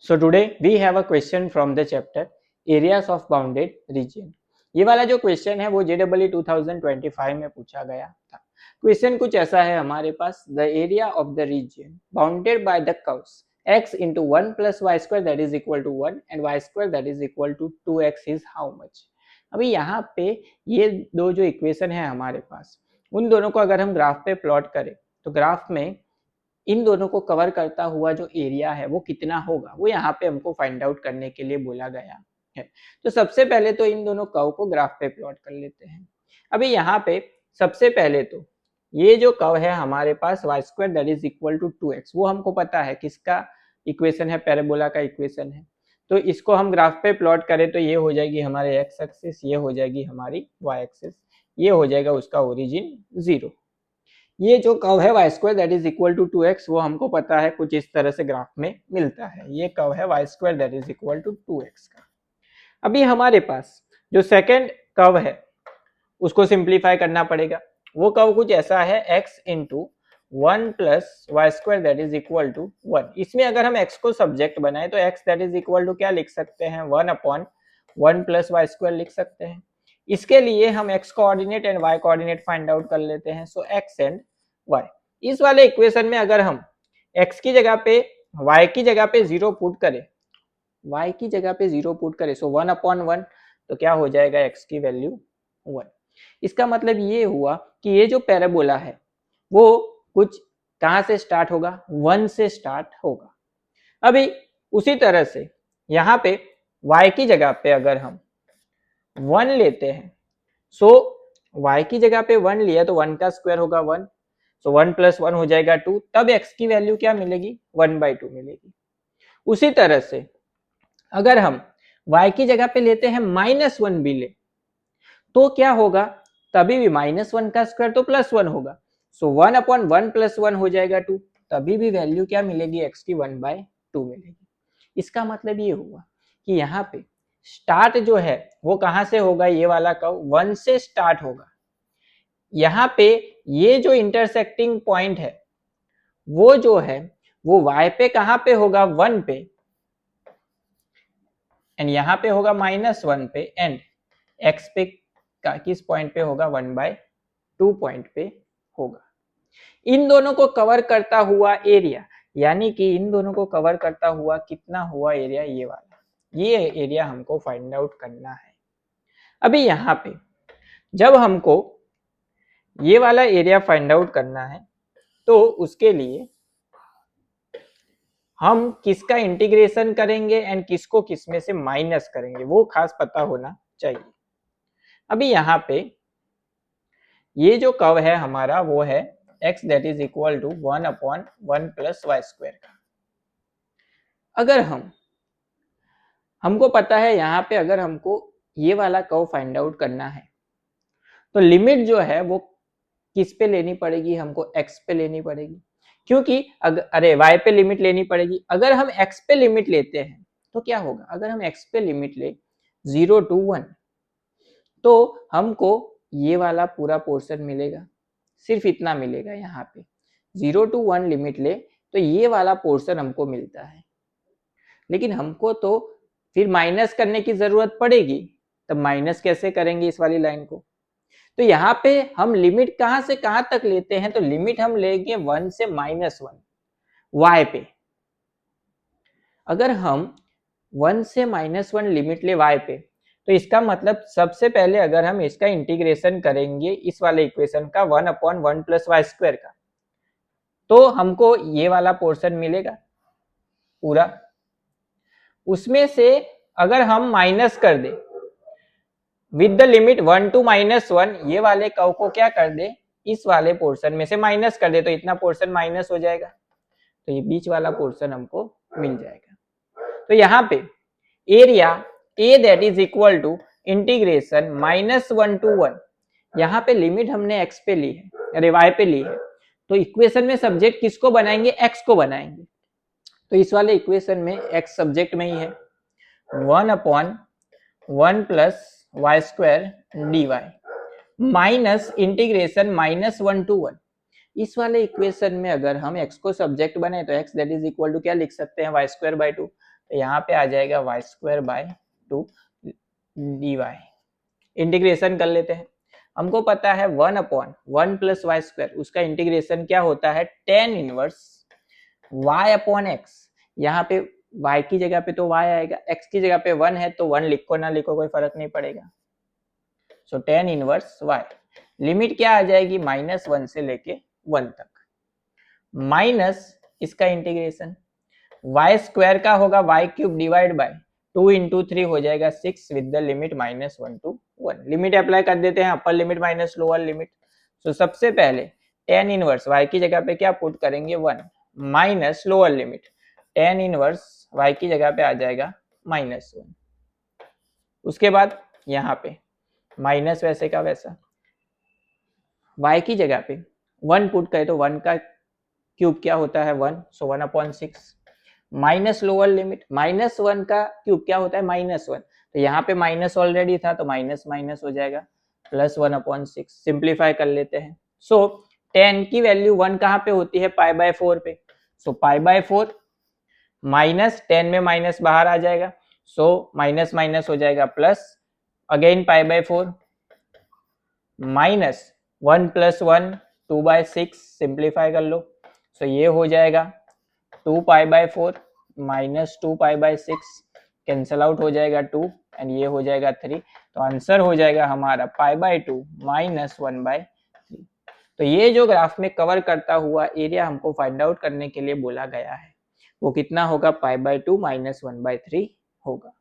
So today we have a question from the chapter Areas of Bounded Region. ये वाला जो question है वो JEE 2025 में पूछा गया था। क्वेश्चन कुछ ऐसा है हमारे पास, the area of the region bounded by the curves x into 1 plus y square that is equal to 1 and y square that is equal to 2x is how much। अभी यहाँ पे ये दो जो इक्वेशन है हमारे पास, उन दोनों को अगर हम ग्राफ पे प्लॉट करें तो ग्राफ में इन दोनों को कवर करता हुआ जो एरिया है वो कितना होगा, वो यहाँ पे हमको फाइंड आउट करने के लिए बोला गया है। तो सबसे पहले तो इन दोनों कर्व को ग्राफ पे प्लॉट कर लेते हैं। अभी यहाँ पे सबसे पहले तो ये जो कर्व है हमारे पास y square that is equal to 2x, वो हमको पता है किसका इक्वेशन है, पैराबोला का इक्वेशन है। तो इसको हम ग्राफ पे प्लॉट करें तो ये हो जाएगी हमारे x एक्सिस, ये हो जाएगी हमारी y एक्सिस, ये हो जाएगा उसका ओरिजिन 0। ये जो कर्व है y square that is equal to 2x, वो हमको पता है कुछ इस तरह से ग्राफ में मिलता है। ये कर्व है y square that is equal to 2x का। अभी हमारे पास जो सेकंड कर्व है उसको सिंप्लीफाई करना पड़ेगा। वो कर्व कुछ ऐसा है x into 1 plus y square that is equal to 1। इसमें अगर हम x को सब्जेक्ट बनाए तो x that is equal to क्या लिख सकते हैं, 1 अपॉन 1 प्लस वाई स्क्वायर लिख सकते हैं। इसके लिए हम x coordinate and y coordinate find out कर लेते हैं। सो x एंड y, इस वाले इक्वेशन में अगर हम x की जगह पे y की जगह पे 0 पुट करें, y की जगह पे 0 पुट करें, सो 1 अपॉन 1, तो क्या हो जाएगा x की वैल्यू 1। इसका मतलब ये हुआ कि ये जो पैराबोला है वो कुछ कहां से स्टार्ट होगा, 1 से स्टार्ट होगा। अभी उसी तरह से यहाँ पे y की जगह पे अगर हम 1 लेते हैं, सो y की जगह पे 1 लिया तो 1 का स्क्वायर होगा 1, सो 1 प्लस 1 हो जाएगा 2, तब x की वैल्यू क्या मिलेगी, 1/2 मिलेगी। उसी तरह से अगर हम y की जगह पे लेते हैं -1 भी ले तो क्या होगा, तभी भी -1 का स्क्वायर तो +1 होगा, सो 1 अपॉन 1 प्लस 1 हो जाएगा 2, तभी भी वैल्यू क्या मिलेगी, x की 1/2 मिलेगी। इसका मतलब ये हुआ कि यहाँ पे स्टार्ट जो है वो कहां से होगा, ये वाला कर्व 1 से स्टार्ट होगा। यहाँ पे ये जो इंटरसेक्टिंग पॉइंट है वो जो है वो y पे कहां पे होगा, 1 पे, एंड यहाँ पे होगा -1 पे, एंड x पे किस पॉइंट पे होगा, 1/2 पॉइंट पे होगा। इन दोनों को कवर करता हुआ एरिया, यानी कि इन दोनों को कवर करता हुआ कितना हुआ एरिया, ये वाला, ये एरिया हमको फाइंड आउट करना है। अभी यहाँ पे जब हमको ये वाला एरिया फाइंड आउट करना है तो उसके लिए हम किसका इंटीग्रेशन करेंगे एंड किसको किसमें से माइनस करेंगे, वो खास पता होना चाहिए। अभी यहाँ पे ये जो कर्व है हमारा वो है x that is equal to 1 upon 1 plus y square का। अगर हमको पता है यहाँ पे अगर हमको ये वाला कर्व फाइंड आउट करना है तो लिमिट जो है वो किस पे लेनी पड़ेगी, हमको x पे लेनी पड़ेगी, क्योंकि y पे लिमिट लेनी पड़ेगी। अगर हम x पे लिमिट लेते हैं तो क्या होगा, अगर हम x पे लिमिट ले 0 to 1 तो हमको ये वाला पूरा पोर्शन मिलेगा, सिर्फ इतना मिलेगा। यहाँ पे 0 to 1 लिमिट ले तो ये वाला पोर्शन हमको मिलता है, लेकिन हमको तो फिर माइनस करने की जरूरत पड़ेगी, तब माइनस कैसे करेंगे इस वाली लाइन को। तो यहाँ पे हम लिमिट कहां से कहां तक लेते हैं, तो लिमिट हम लेंगे 1 से -1 y पे। अगर हम 1 से -1 लिमिट ले y पे तो इसका मतलब सबसे पहले अगर हम इसका इंटीग्रेशन करेंगे इस वाले इक्वेशन का 1 अपॉन 1 प्लस वाई स्क्वायर का, तो हमको ये वाला पोर्शन मिलेगा पूरा। उसमें से अगर हम माइनस कर दे विद द लिमिट 1 to -1, ये वाले कर्व को क्या कर दे, इस वाले पोर्शन में से माइनस कर दे, तो इतना पोर्शन माइनस हो जाएगा, तो ये बीच वाला पोर्शन हमको मिल जाएगा। तो यहाँ पे area a that is equal to integration -1 to 1, यहाँ पे लिमिट हमने x पे ली है, अरे y पे ली है, तो इक्वेशन में सब्जेक्ट किसको बनाएंगे, x को बनाएंगे। तो इस वाले इक्वेशन में x सब्जेक्ट में ही है, 1 upon 1 plus y square d y minus integration -1 to 1। इस वाले इक्वेशन में अगर हम x को सब्जेक्ट बनाए तो x that is equal to क्या लिख सकते हैं, y² by 2। तो यहाँ पे आ जाएगा y square by 2 dy। Integration कर लेते हैं। हमको पता है 1/1 प्लस वाई स्क्वायर, उसका इंटीग्रेशन क्या होता है tan inverse y upon x। यहाँ पे y की जगह पे तो y आएगा, x की जगह पे 1 है तो 1 लिखो ना लिखो कोई फर्क नहीं पड़ेगा। सो tan इनवर्स y। लिमिट क्या आ जाएगी -1 से लेके 1 तक, माइनस इसका इंटीग्रेशन y स्क्वायर का होगा y cube divide by 2 into 3 हो जाएगा 6 with the limit -1 to 1। Limit apply कर देते हैं, upper limit minus lower limit. तो सबसे पहले tan इनवर्स y की जगह पे क्या पुट करेंगे 1 minus lower limit tan inverse y की जगह पे आ जाएगा -1। उसके बाद यहाँ पे माइनस वैसे का वैसा y की जगह पे 1 पुट करें तो 1 का क्यूब क्या होता है 1, सो 1/6 माइनस लोअर लिमिट -1 का क्यूब क्या होता है -1, तो यहाँ पे माइनस ऑलरेडी था तो माइनस माइनस हो जाएगा प्लस 1/6। सिंप्लीफाई कर लेते हैं। सो tan की वैल्यू 1 कहाँ पे होती है π/4 पे, सो π/4 माइनस 10 में माइनस बाहर आ जाएगा, सो माइनस माइनस हो जाएगा प्लस अगेन π/4 माइनस 1 + 1 2/6। सिंप्लीफाई कर लो, सो ये हो जाएगा 2π/4 माइनस 2π/6 कैंसल आउट हो जाएगा 2 एंड ये हो जाएगा 3। तो आंसर हो जाएगा हमारा π/2 माइनस 1/3। तो ये जो ग्राफ में कवर करता हुआ एरिया हमको फाइंड आउट करने के लिए बोला गया है वो कितना होगा π/2 माइनस 1/3 होगा।